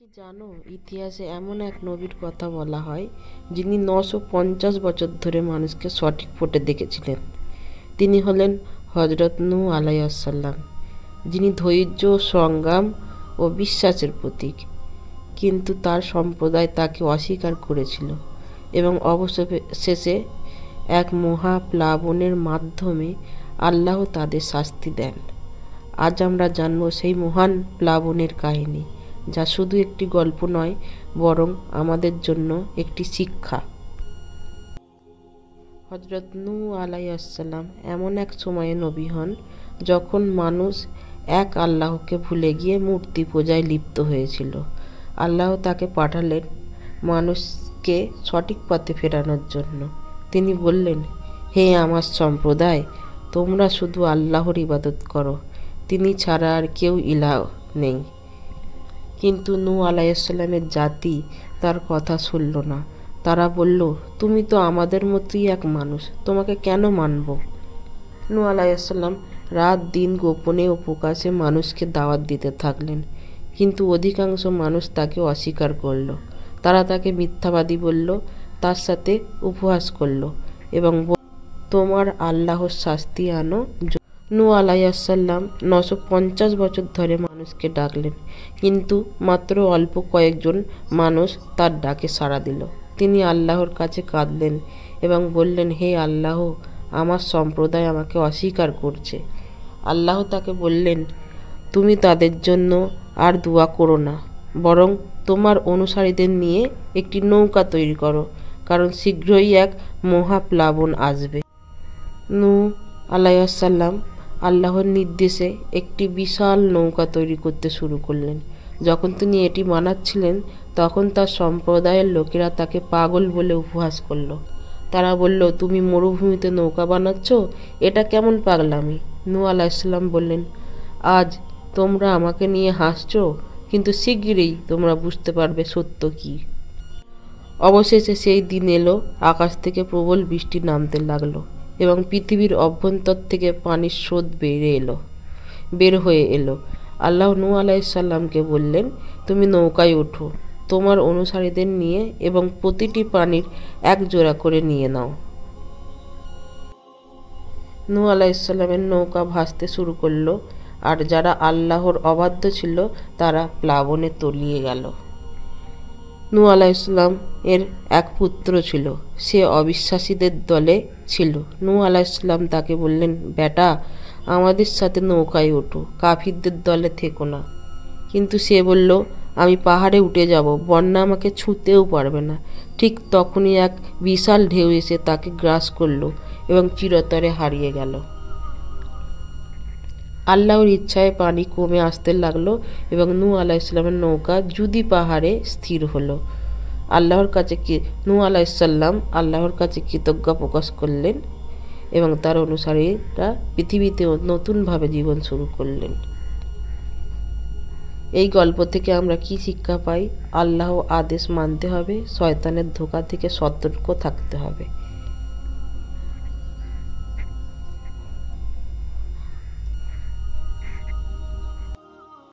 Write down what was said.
কি জানো, ইতিহাসে এমন এক নবীর কথা বলা হয় যিনি 950 বছর ধরে মানুষকে সঠিক পথে দেখেছিলেন। তিনি হলেন হযরত নূহ আলাইহিসসালাম, যিনি ধৈর্য, সংগ্রাম ও বিশ্বাসের প্রতীক। কিন্তু তার সম্প্রদায় তাকে অস্বীকার করেছিল এবং অবশেষে এক মহাপ্লাবনের মাধ্যমে আল্লাহ তাদের শাস্তি দেন। আজ আমরা জানব সেই মহান প্লাবনের কাহিনী, যা শুধু একটি গল্প নয়, বরং আমাদের জন্য একটি শিক্ষা। হযরত নূহ আলাইহিসসালাম এমন এক সময়ে নবী হন যখন মানুষ এক আল্লাহকে ভুলে গিয়ে মূর্তি পূজায় লিপ্ত হয়েছিল। আল্লাহ তাকে পাঠালেন মানুষকে সঠিক পথে ফেরানোর জন্য। তিনি বললেন, হে আমার সম্প্রদায়, তোমরা শুধু আল্লাহর ইবাদত করো, তিনি ছাড়া আর কেউ ইলাহ নেই। কিন্তু নূহ আলাইহিসসালামের জাতি তার কথা শুনল না। তারা বলল, তুমি তো আমাদের মতোই এক মানুষ, তোমাকে কেন মানব? নূহ আলাইহিসসালাম রাত দিন গোপনে ও প্রকাশ্যে মানুষকে দাওয়াত দিতে থাকলেন, কিন্তু অধিকাংশ মানুষ তাকে অস্বীকার করল। তারা তাকে মিথ্যাবাদী বলল, তার সাথে উপহাস করল এবং তোমার আল্লাহর শাস্তি আনো। নূহ আলাইহিসসালাম 950 বছর ধরে মানুষকে ডাকলেন, কিন্তু মাত্র অল্প কয়েকজন মানুষ তার ডাকে সাড়া দিল। তিনি আল্লাহর কাছে কাঁদলেন এবং বললেন, হে আল্লাহ, আমার সম্প্রদায় আমাকে অস্বীকার করছে। আল্লাহ তাকে বললেন, তুমি তাদের জন্য আর দোয়া করো না, বরং তোমার অনুসারীদের নিয়ে একটি নৌকা তৈরি করো, কারণ শীঘ্রই এক মহাপ্লাবন আসবে। নূহ আলাইহিসসালাম আল্লাহর নির্দেশে একটি বিশাল নৌকা তৈরি করতে শুরু করলেন। যখন তিনি এটি বানাচ্ছিলেন, তখন তার সম্প্রদায়ের লোকেরা তাকে পাগল বলে উপহাস করল। তারা বলল, তুমি মরুভূমিতে নৌকা বানাচ্ছ, এটা কেমন পাগলামি? নূহ আলাইহিসসালাম বললেন, আজ তোমরা আমাকে নিয়ে হাসছ, কিন্তু শিগগিরই তোমরা বুঝতে পারবে সত্য কী। অবশেষে সেই দিন এলো, আকাশ থেকে প্রবল বৃষ্টি নামতে লাগলো এবং পৃথিবীর অভ্যন্তর থেকে পানির স্রোত বের হয়ে এলো। আল্লাহ নূহ আলাইহিসসালামকে বললেন, তুমি নৌকায় ওঠো, তোমার অনুসারীদের নিয়ে এবং প্রতিটি প্রাণীর এক জোড়া করে নিয়ে নাও। নূহ আলাইহিসসালামের নৌকা ভাসতে শুরু করলো, আর যারা আল্লাহর অবাধ্য ছিল তারা প্লাবনে তলিয়ে গেল। নূহ আলাইহিসসালাম এর এক পুত্র ছিল, সে অবিশ্বাসীদের দলে ছিল। নূহ আলাইহিসসালাম তাকে বললেন, বেটা, আমাদের সাথে নৌকায় ওঠো, কাফিরদের দলে থেকো না। কিন্তু সে বলল, আমি পাহাড়ে উঠে যাব, বন্যা আমাকে ছুঁতেও পারবে না। ঠিক তখনই এক বিশাল ঢেউ এসে তাকে গ্রাস করল এবং চিরতরে হারিয়ে গেল। আল্লাহর ইচ্ছায় পানি কমে আসতে লাগলো এবং নূহ আলাইহিসসালামের নৌকা জুদি পাহাড়ে স্থির হলো। নূহ আলাইহিসসালাম আল্লাহর কাছে কৃতজ্ঞতা প্রকাশ করলেন এবং তার অনুসারীরা পৃথিবীতে নতুনভাবে জীবন শুরু করলেন। এই গল্প থেকে আমরা কি শিক্ষা পাই? আল্লাহর আদেশ মানতে হবে, শয়তানের ধোঁকা থেকে সতর্ক থাকতে হবে।